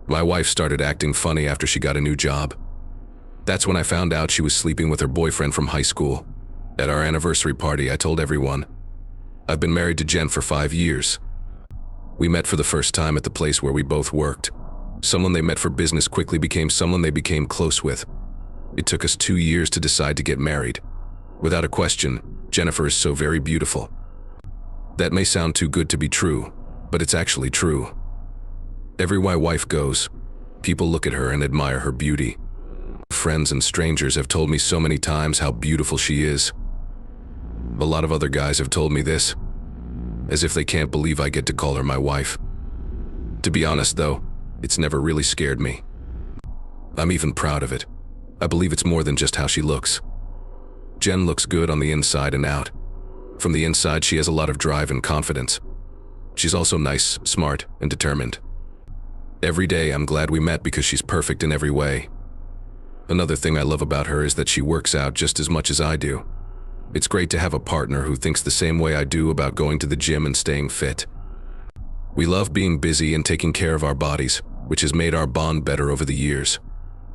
My wife started acting funny after she got a new job. That's when I found out she was sleeping with her boyfriend from high school. At our anniversary party, I told everyone, I've been married to Jen for 5 years. We met for the first time at the place where we both worked. Someone they met for business quickly became someone they became close with. It took us 2 years to decide to get married. Without a question, Jennifer is so very beautiful. That may sound too good to be true, but it's actually true. Everywhere my wife goes, people look at her and admire her beauty. Friends and strangers have told me so many times how beautiful she is. A lot of other guys have told me this, as if they can't believe I get to call her my wife. To be honest though, it's never really scared me. I'm even proud of it. I believe it's more than just how she looks. Jen looks good on the inside and out. From the inside, she has a lot of drive and confidence. She's also nice, smart, and determined. Every day I'm glad we met because she's perfect in every way. Another thing I love about her is that she works out just as much as I do. It's great to have a partner who thinks the same way I do about going to the gym and staying fit. We love being busy and taking care of our bodies, which has made our bond better over the years.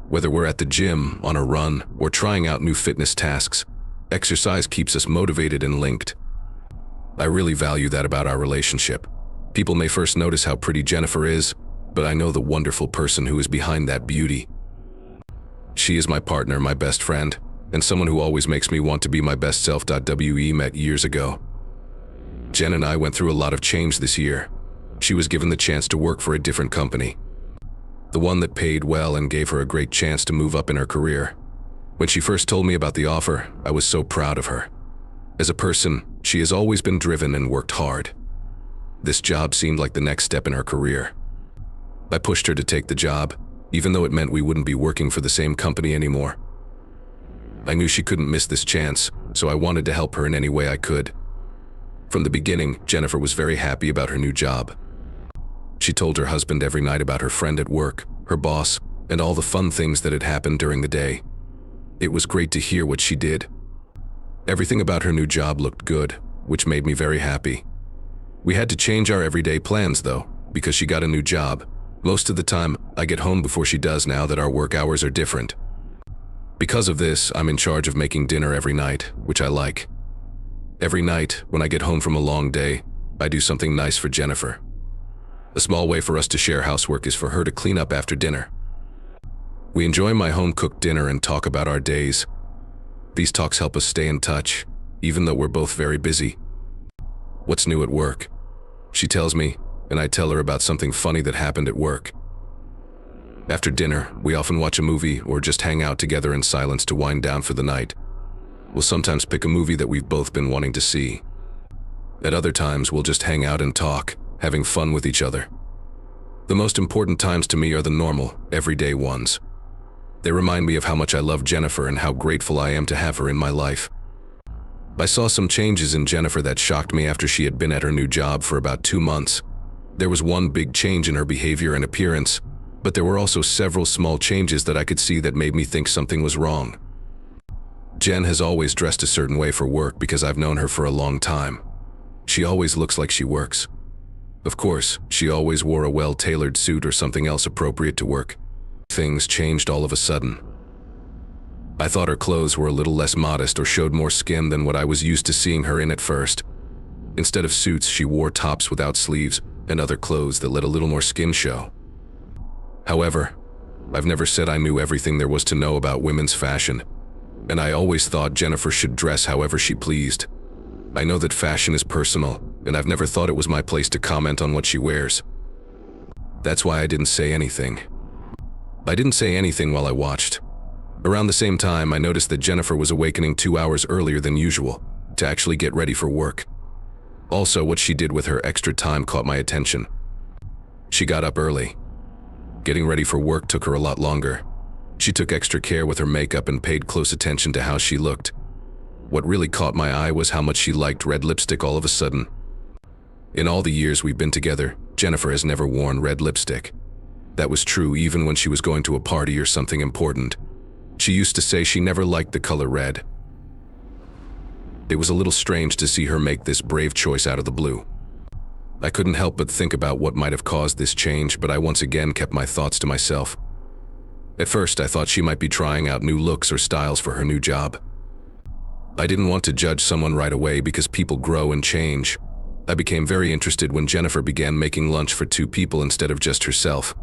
Whether we're at the gym, on a run, or trying out new fitness tasks, exercise keeps us motivated and linked. I really value that about our relationship. People may first notice how pretty Jennifer is, but I know the wonderful person who is behind that beauty. She is my partner, my best friend, and someone who always makes me want to be my best self. We met years ago. Jen and I went through a lot of change this year. She was given the chance to work for a different company, the one that paid well and gave her a great chance to move up in her career. When she first told me about the offer, I was so proud of her. As a person, she has always been driven and worked hard. This job seemed like the next step in her career. I pushed her to take the job, even though it meant we wouldn't be working for the same company anymore. I knew she couldn't miss this chance, so I wanted to help her in any way I could. From the beginning, Jennifer was very happy about her new job. She told her husband every night about her friend at work, her boss, and all the fun things that had happened during the day. It was great to hear what she did. Everything about her new job looked good, which made me very happy. We had to change our everyday plans though, because she got a new job. Most of the time, I get home before she does now that our work hours are different. Because of this, I'm in charge of making dinner every night, which I like. Every night, when I get home from a long day, I do something nice for Jennifer. A small way for us to share housework is for her to clean up after dinner. We enjoy my home-cooked dinner and talk about our days. These talks help us stay in touch, even though we're both very busy. What's new at work? She tells me, and I tell her about something funny that happened at work. After dinner, we often watch a movie or just hang out together in silence to wind down for the night. We'll sometimes pick a movie that we've both been wanting to see. At other times, we'll just hang out and talk, having fun with each other. The most important times to me are the normal, everyday ones. They remind me of how much I love Jennifer and how grateful I am to have her in my life. I saw some changes in Jennifer that shocked me after she had been at her new job for about 2 months. There was one big change in her behavior and appearance, but there were also several small changes that I could see that made me think something was wrong. Jen has always dressed a certain way for work because I've known her for a long time. She always looks like she works. Of course, she always wore a well-tailored suit or something else appropriate to work. Things changed all of a sudden. I thought her clothes were a little less modest or showed more skin than what I was used to seeing her in at first. Instead of suits, she wore tops without sleeves and other clothes that let a little more skin show. However, I've never said I knew everything there was to know about women's fashion, and I always thought Jennifer should dress however she pleased. I know that fashion is personal, and I've never thought it was my place to comment on what she wears. That's why I didn't say anything. I didn't say anything while I watched. Around the same time, I noticed that Jennifer was awakening 2 hours earlier than usual to actually get ready for work. Also, what she did with her extra time caught my attention. She got up early. Getting ready for work took her a lot longer. She took extra care with her makeup and paid close attention to how she looked. What really caught my eye was how much she liked red lipstick all of a sudden. In all the years we've been together, Jennifer has never worn red lipstick. That was true even when she was going to a party or something important. She used to say she never liked the color red. It was a little strange to see her make this brave choice out of the blue. I couldn't help but think about what might have caused this change, but I once again kept my thoughts to myself. At first, I thought she might be trying out new looks or styles for her new job. I didn't want to judge someone right away because people grow and change. I became very interested when Jennifer began making lunch for 2 people instead of just herself.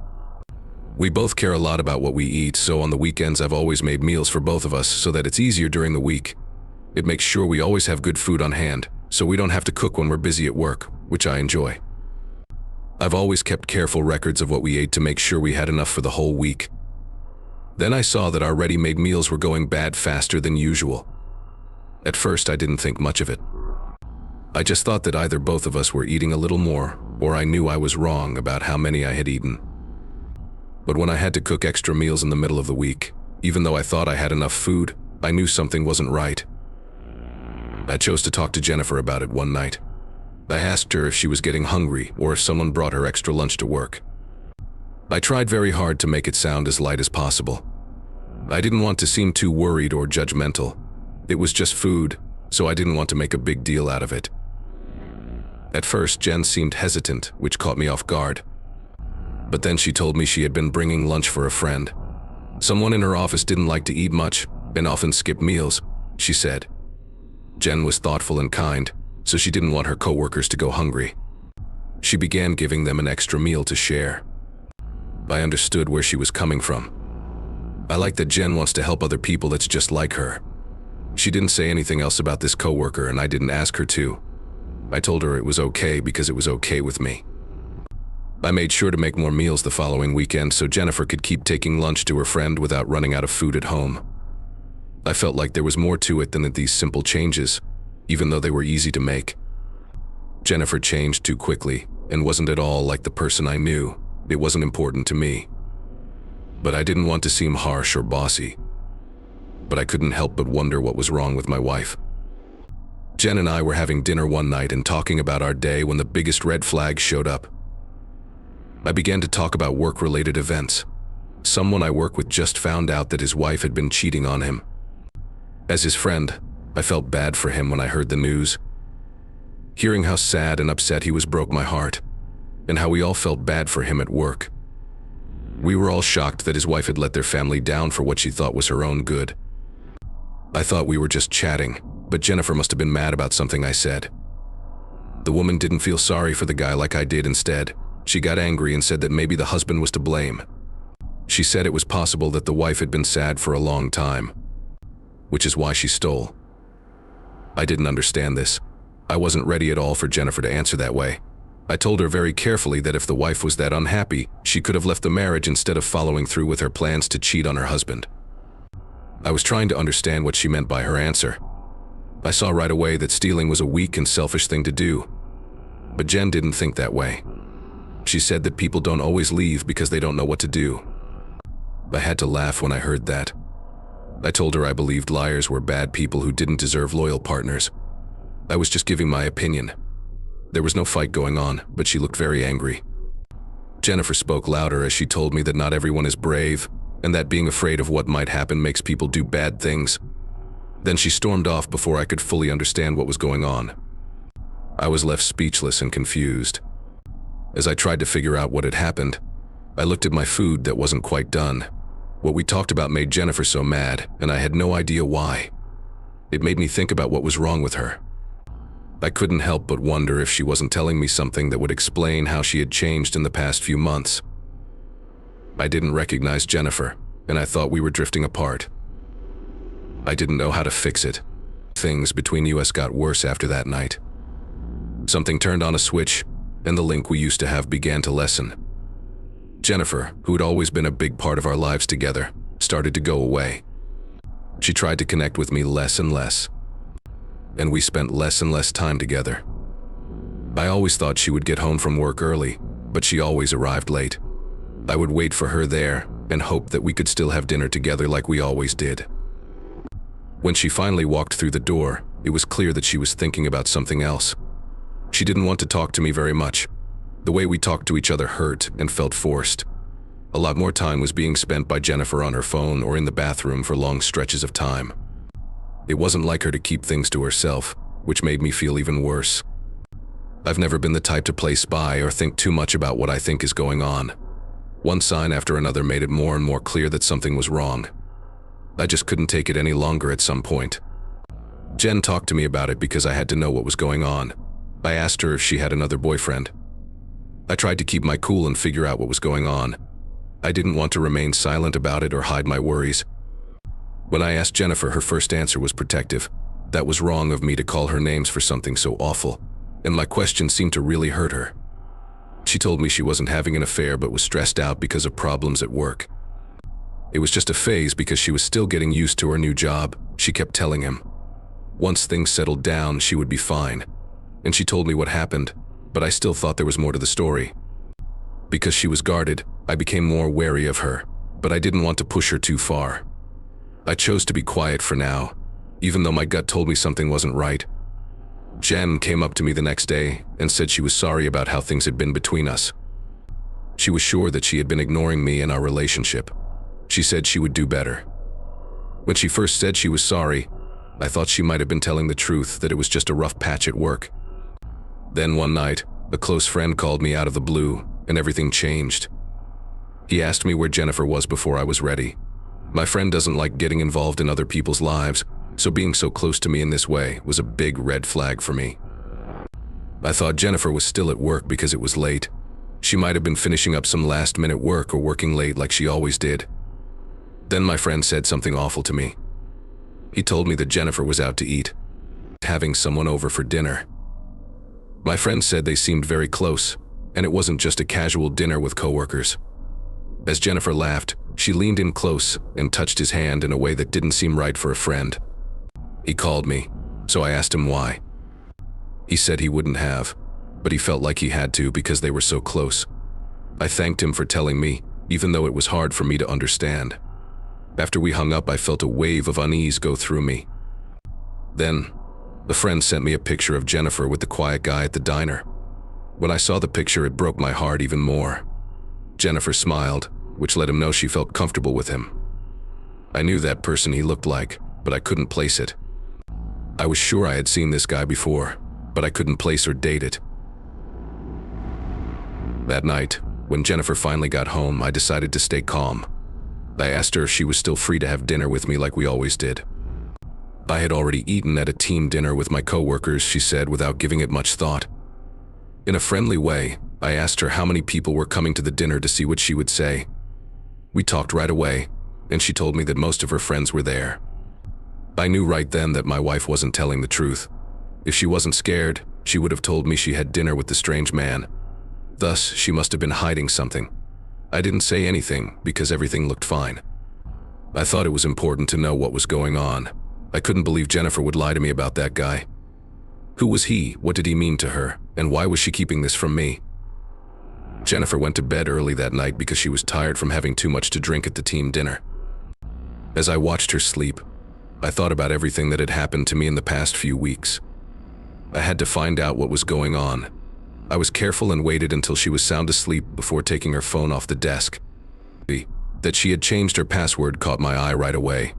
We both care a lot about what we eat, so on the weekends I've always made meals for both of us so that it's easier during the week. It makes sure we always have good food on hand, so we don't have to cook when we're busy at work, which I enjoy. I've always kept careful records of what we ate to make sure we had enough for the whole week. Then I saw that our ready-made meals were going bad faster than usual. At first, I didn't think much of it. I just thought that either both of us were eating a little more, or I knew I was wrong about how many I had eaten. But when I had to cook extra meals in the middle of the week, even though I thought I had enough food, I knew something wasn't right. I chose to talk to Jennifer about it one night. I asked her if she was getting hungry or if someone brought her extra lunch to work. I tried very hard to make it sound as light as possible. I didn't want to seem too worried or judgmental. It was just food, so I didn't want to make a big deal out of it. At first, Jen seemed hesitant, which caught me off guard. But then she told me she had been bringing lunch for a friend. Someone in her office didn't like to eat much and often skipped meals, she said. Jen was thoughtful and kind, so she didn't want her coworkers to go hungry. She began giving them an extra meal to share. I understood where she was coming from. I like that Jen wants to help other people that's just like her. She didn't say anything else about this coworker, and I didn't ask her to. I told her it was okay because it was okay with me. I made sure to make more meals the following weekend so Jennifer could keep taking lunch to her friend without running out of food at home. I felt like there was more to it than these simple changes, even though they were easy to make. Jennifer changed too quickly and wasn't at all like the person I knew. It wasn't important to me. But I didn't want to seem harsh or bossy. But I couldn't help but wonder what was wrong with my wife. Jen and I were having dinner one night and talking about our day when the biggest red flag showed up. I began to talk about work-related events. Someone I work with just found out that his wife had been cheating on him. As his friend, I felt bad for him when I heard the news. Hearing how sad and upset he was broke my heart, and how we all felt bad for him at work. We were all shocked that his wife had let their family down for what she thought was her own good. I thought we were just chatting, but Jennifer must have been mad about something I said. The woman didn't feel sorry for the guy like I did. Instead, she got angry and said that maybe the husband was to blame. She said it was possible that the wife had been sad for a long time, which is why she stole. I didn't understand this. I wasn't ready at all for Jennifer to answer that way. I told her very carefully that if the wife was that unhappy, she could have left the marriage instead of following through with her plans to cheat on her husband. I was trying to understand what she meant by her answer. I saw right away that stealing was a weak and selfish thing to do. But Jen didn't think that way. She said that people don't always leave because they don't know what to do. I had to laugh when I heard that. I told her I believed liars were bad people who didn't deserve loyal partners. I was just giving my opinion. There was no fight going on, but she looked very angry. Jennifer spoke louder as she told me that not everyone is brave, and that being afraid of what might happen makes people do bad things. Then she stormed off before I could fully understand what was going on. I was left speechless and confused. As I tried to figure out what had happened, I looked at my food that wasn't quite done. What we talked about made Jennifer so mad, and I had no idea why. It made me think about what was wrong with her. I couldn't help but wonder if she wasn't telling me something that would explain how she had changed in the past few months. I didn't recognize Jennifer, and I thought we were drifting apart. I didn't know how to fix it. Things between us got worse after that night. Something turned on a switch, and the link we used to have began to lessen. Jennifer, who had always been a big part of our lives together, started to go away. She tried to connect with me less and less, and we spent less and less time together. I always thought she would get home from work early, but she always arrived late. I would wait for her there and hope that we could still have dinner together like we always did. When she finally walked through the door, it was clear that she was thinking about something else. She didn't want to talk to me very much. The way we talked to each other hurt and felt forced. A lot more time was being spent by Jennifer on her phone or in the bathroom for long stretches of time. It wasn't like her to keep things to herself, which made me feel even worse. I've never been the type to play spy or think too much about what I think is going on. One sign after another made it more and more clear that something was wrong. I just couldn't take it any longer at some point. Jen talked to me about it because I had to know what was going on. I asked her if she had another boyfriend. I tried to keep my cool and figure out what was going on. I didn't want to remain silent about it or hide my worries. When I asked Jennifer, her first answer was protective. That was wrong of me to call her names for something so awful, and my question seemed to really hurt her. She told me she wasn't having an affair but was stressed out because of problems at work. It was just a phase because she was still getting used to her new job, she kept telling him. Once things settled down, she would be fine. And she told me what happened, but I still thought there was more to the story. Because she was guarded, I became more wary of her, but I didn't want to push her too far. I chose to be quiet for now, even though my gut told me something wasn't right. Jen came up to me the next day and said she was sorry about how things had been between us. She was sure that she had been ignoring me and our relationship. She said she would do better. When she first said she was sorry, I thought she might have been telling the truth, that it was just a rough patch at work. Then one night, a close friend called me out of the blue, and everything changed. He asked me where Jennifer was before I was ready. My friend doesn't like getting involved in other people's lives, so being so close to me in this way was a big red flag for me. I thought Jennifer was still at work because it was late. She might have been finishing up some last-minute work or working late like she always did. Then my friend said something awful to me. He told me that Jennifer was out to eat, having someone over for dinner. My friend said they seemed very close, and it wasn't just a casual dinner with coworkers. As Jennifer laughed, she leaned in close and touched his hand in a way that didn't seem right for a friend. He called me, so I asked him why. He said he wouldn't have, but he felt like he had to because they were so close. I thanked him for telling me, even though it was hard for me to understand. After we hung up, I felt a wave of unease go through me. Then, a friend sent me a picture of Jennifer with the quiet guy at the diner. When I saw the picture, it broke my heart even more. Jennifer smiled, which let him know she felt comfortable with him. I knew that person he looked like, but I couldn't place it. I was sure I had seen this guy before, but I couldn't place or date it. That night, when Jennifer finally got home, I decided to stay calm. I asked her if she was still free to have dinner with me like we always did. I had already eaten at a team dinner with my coworkers, she said, without giving it much thought. In a friendly way, I asked her how many people were coming to the dinner to see what she would say. We talked right away, and she told me that most of her friends were there. I knew right then that my wife wasn't telling the truth. If she wasn't scared, she would have told me she had dinner with the strange man. Thus, she must have been hiding something. I didn't say anything because everything looked fine. I thought it was important to know what was going on. I couldn't believe Jennifer would lie to me about that guy. Who was he? What did he mean to her? And why was she keeping this from me? Jennifer went to bed early that night because she was tired from having too much to drink at the team dinner. As I watched her sleep, I thought about everything that had happened to me in the past few weeks. I had to find out what was going on. I was careful and waited until she was sound asleep before taking her phone off the desk. That she had changed her password caught my eye right away.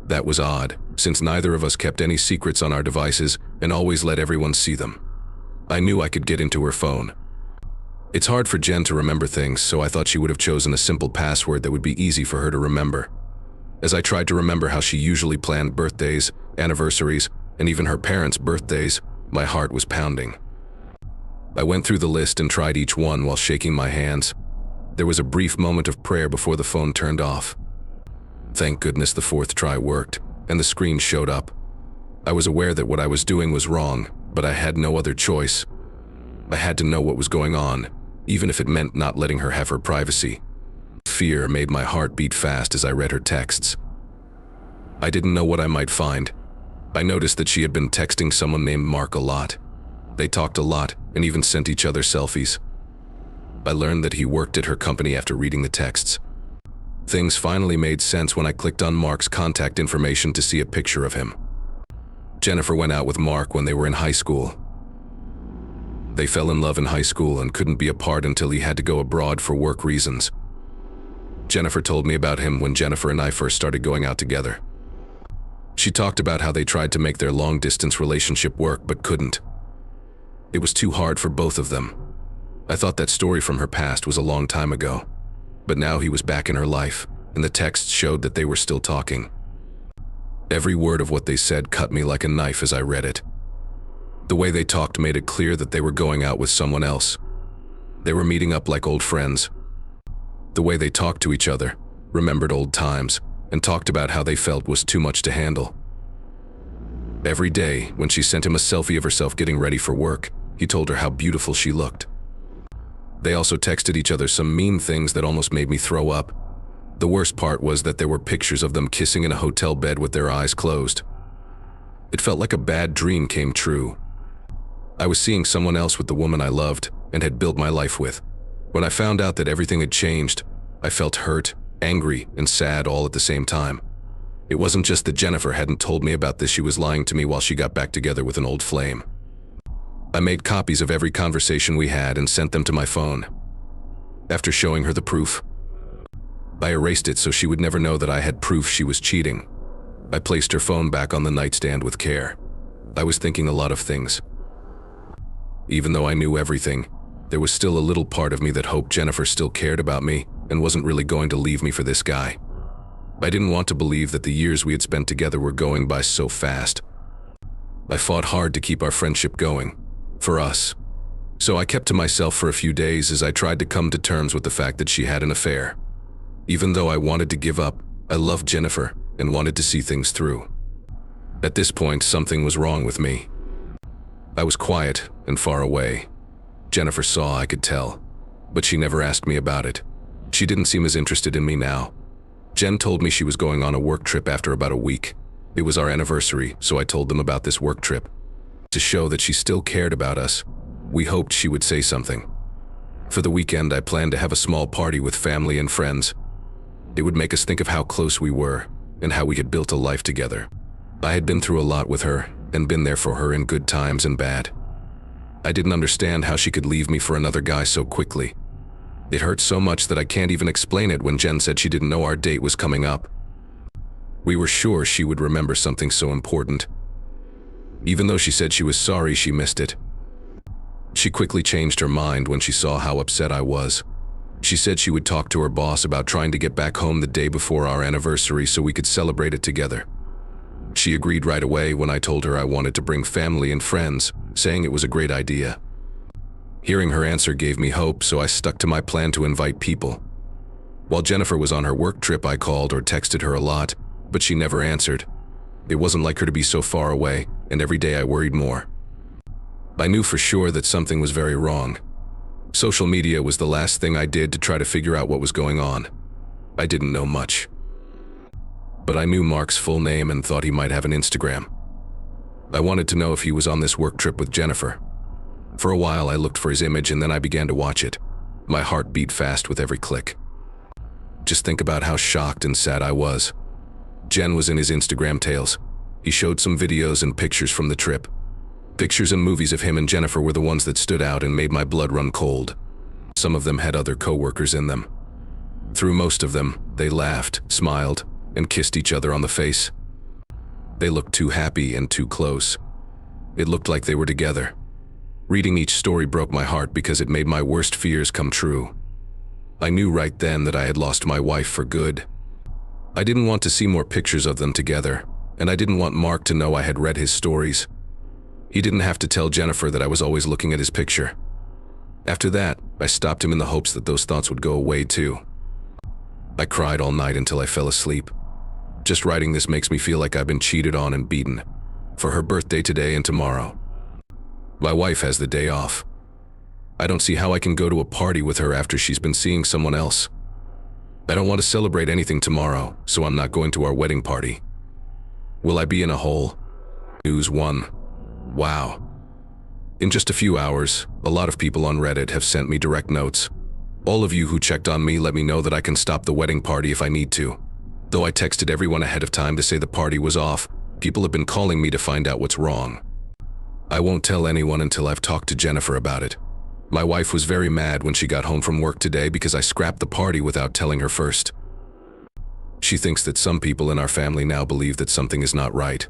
That was odd, since neither of us kept any secrets on our devices and always let everyone see them. I knew I could get into her phone. It's hard for Jen to remember things, so I thought she would have chosen a simple password that would be easy for her to remember. As I tried to remember how she usually planned birthdays, anniversaries, and even her parents' birthdays, my heart was pounding. I went through the list and tried each one while shaking my hands. There was a brief moment of prayer before the phone turned off. Thank goodness the fourth try worked, and the screen showed up. I was aware that what I was doing was wrong, but I had no other choice. I had to know what was going on, even if it meant not letting her have her privacy. Fear made my heart beat fast as I read her texts. I didn't know what I might find. I noticed that she had been texting someone named Mark a lot. They talked a lot and even sent each other selfies. I learned that he worked at her company after reading the texts. Things finally made sense when I clicked on Mark's contact information to see a picture of him. Jennifer went out with Mark when they were in high school. They fell in love in high school and couldn't be apart until he had to go abroad for work reasons. Jennifer told me about him when Jennifer and I first started going out together. She talked about how they tried to make their long-distance relationship work but couldn't. It was too hard for both of them. I thought that story from her past was a long time ago, but now he was back in her life, and the texts showed that they were still talking. Every word of what they said cut me like a knife as I read it. The way they talked made it clear that they were going out with someone else. They were meeting up like old friends. The way they talked to each other, remembered old times, and talked about how they felt was too much to handle. Every day, when she sent him a selfie of herself getting ready for work, he told her how beautiful she looked. They also texted each other some mean things that almost made me throw up. The worst part was that there were pictures of them kissing in a hotel bed with their eyes closed. It felt like a bad dream came true. I was seeing someone else with the woman I loved and had built my life with. When I found out that everything had changed, I felt hurt, angry, and sad all at the same time. It wasn't just that Jennifer hadn't told me about this, she was lying to me while she got back together with an old flame. I made copies of every conversation we had and sent them to my phone. After showing her the proof, I erased it so she would never know that I had proof she was cheating. I placed her phone back on the nightstand with care. I was thinking a lot of things. Even though I knew everything, there was still a little part of me that hoped Jennifer still cared about me and wasn't really going to leave me for this guy. I didn't want to believe that the years we had spent together were going by so fast. I fought hard to keep our friendship going, for us. So I kept to myself for a few days as I tried to come to terms with the fact that she had an affair. Even though I wanted to give up, I loved Jennifer and wanted to see things through. At this point, something was wrong with me. I was quiet and far away. Jennifer saw, I could tell, but she never asked me about it. She didn't seem as interested in me now. Jen told me she was going on a work trip after about a week. It was our anniversary, so I told them about this work trip. To show that she still cared about us, we hoped she would say something. For the weekend, I planned to have a small party with family and friends. It would make us think of how close we were and how we had built a life together. I had been through a lot with her and been there for her in good times and bad. I didn't understand how she could leave me for another guy so quickly. It hurt so much that I can't even explain it when Jen said she didn't know our date was coming up. We were sure she would remember something so important. Even though she said she was sorry she missed it. She quickly changed her mind when she saw how upset I was. She said she would talk to her boss about trying to get back home the day before our anniversary so we could celebrate it together. She agreed right away when I told her I wanted to bring family and friends, saying it was a great idea. Hearing her answer gave me hope, so I stuck to my plan to invite people. While Jennifer was on her work trip, I called or texted her a lot, but she never answered. It wasn't like her to be so far away, and every day I worried more. I knew for sure that something was very wrong. Social media was the last thing I did to try to figure out what was going on. I didn't know much. But I knew Mark's full name and thought he might have an Instagram. I wanted to know if he was on this work trip with Jennifer. For a while I looked for his image and then I began to watch it. My heart beat fast with every click. Just think about how shocked and sad I was. Jen was in his Instagram tales. He showed some videos and pictures from the trip. Pictures and movies of him and Jennifer were the ones that stood out and made my blood run cold. Some of them had other co-workers in them. Through most of them, they laughed, smiled, and kissed each other on the face. They looked too happy and too close. It looked like they were together. Reading each story broke my heart because it made my worst fears come true. I knew right then that I had lost my wife for good. I didn't want to see more pictures of them together, and I didn't want Mark to know I had read his stories. He didn't have to tell Jennifer that I was always looking at his picture. After that, I stopped him in the hopes that those thoughts would go away too. I cried all night until I fell asleep. Just writing this makes me feel like I've been cheated on and beaten. For her birthday today and tomorrow. My wife has the day off. I don't see how I can go to a party with her after she's been seeing someone else. I don't want to celebrate anything tomorrow, so I'm not going to our wedding party. Will I be in a hole? News 1. Wow. In just a few hours, a lot of people on Reddit have sent me direct notes. All of you who checked on me let me know that I can stop the wedding party if I need to. Though I texted everyone ahead of time to say the party was off, people have been calling me to find out what's wrong. I won't tell anyone until I've talked to Jennifer about it. My wife was very mad when she got home from work today because I scrapped the party without telling her first. She thinks that some people in our family now believe that something is not right.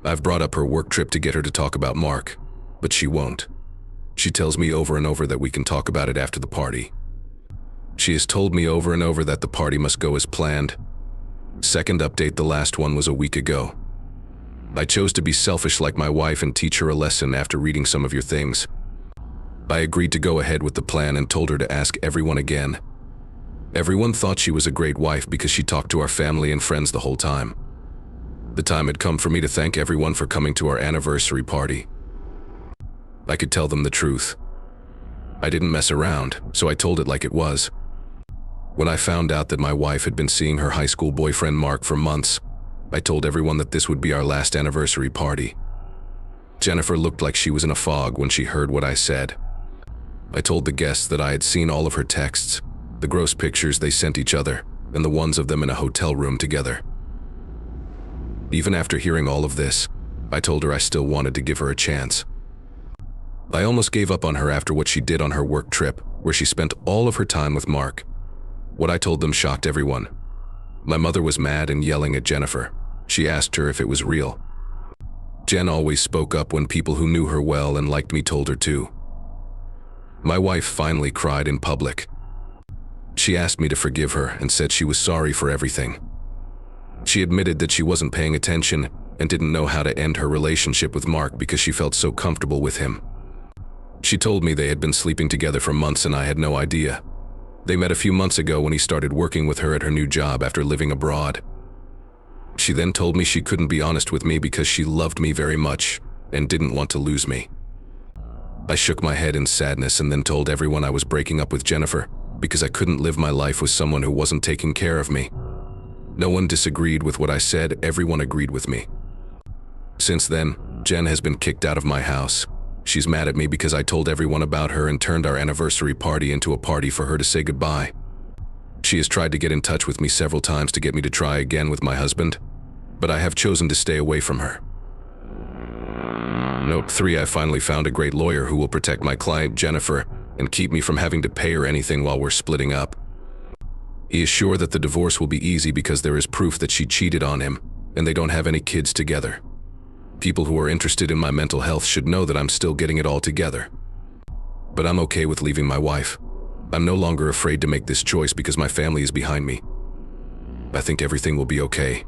I've brought up her work trip to get her to talk about Mark. but she won't. She tells me over and over that we can talk about it after the party. She has told me over and over that the party must go as planned. Second update, the last one was a week ago. I chose to be selfish like my wife and teach her a lesson after reading some of your things. I agreed to go ahead with the plan and told her to ask everyone again. Everyone thought she was a great wife because she talked to our family and friends the whole time. The time had come for me to thank everyone for coming to our anniversary party. I could tell them the truth. I didn't mess around, so I told it like it was. When I found out that my wife had been seeing her high school boyfriend Mark for months, I told everyone that this would be our last anniversary party. Jennifer looked like she was in a fog when she heard what I said. I told the guests that I had seen all of her texts, the gross pictures they sent each other, and the ones of them in a hotel room together. Even after hearing all of this, I told her I still wanted to give her a chance. I almost gave up on her after what she did on her work trip, where she spent all of her time with Mark. What I told them shocked everyone. My mother was mad and yelling at Jennifer. She asked her if it was real. Jen always spoke up when people who knew her well and liked me told her to. My wife finally cried in public. She asked me to forgive her and said she was sorry for everything. She admitted that she wasn't paying attention and didn't know how to end her relationship with Mark because she felt so comfortable with him. She told me they had been sleeping together for months and I had no idea. They met a few months ago when he started working with her at her new job after living abroad. She then told me she couldn't be honest with me because she loved me very much and didn't want to lose me. I shook my head in sadness and then told everyone I was breaking up with Jennifer because I couldn't live my life with someone who wasn't taking care of me. No one disagreed with what I said, everyone agreed with me. Since then, Jen has been kicked out of my house. She's mad at me because I told everyone about her and turned our anniversary party into a party for her to say goodbye. She has tried to get in touch with me several times to get me to try again with my husband, but I have chosen to stay away from her. Note 3, I finally found a great lawyer who will protect my client Jennifer and keep me from having to pay her anything while we're splitting up. He is sure that the divorce will be easy because there is proof that she cheated on him and they don't have any kids together. People who are interested in my mental health should know that I'm still getting it all together. But I'm okay with leaving my wife. I'm no longer afraid to make this choice because my family is behind me. I think everything will be okay.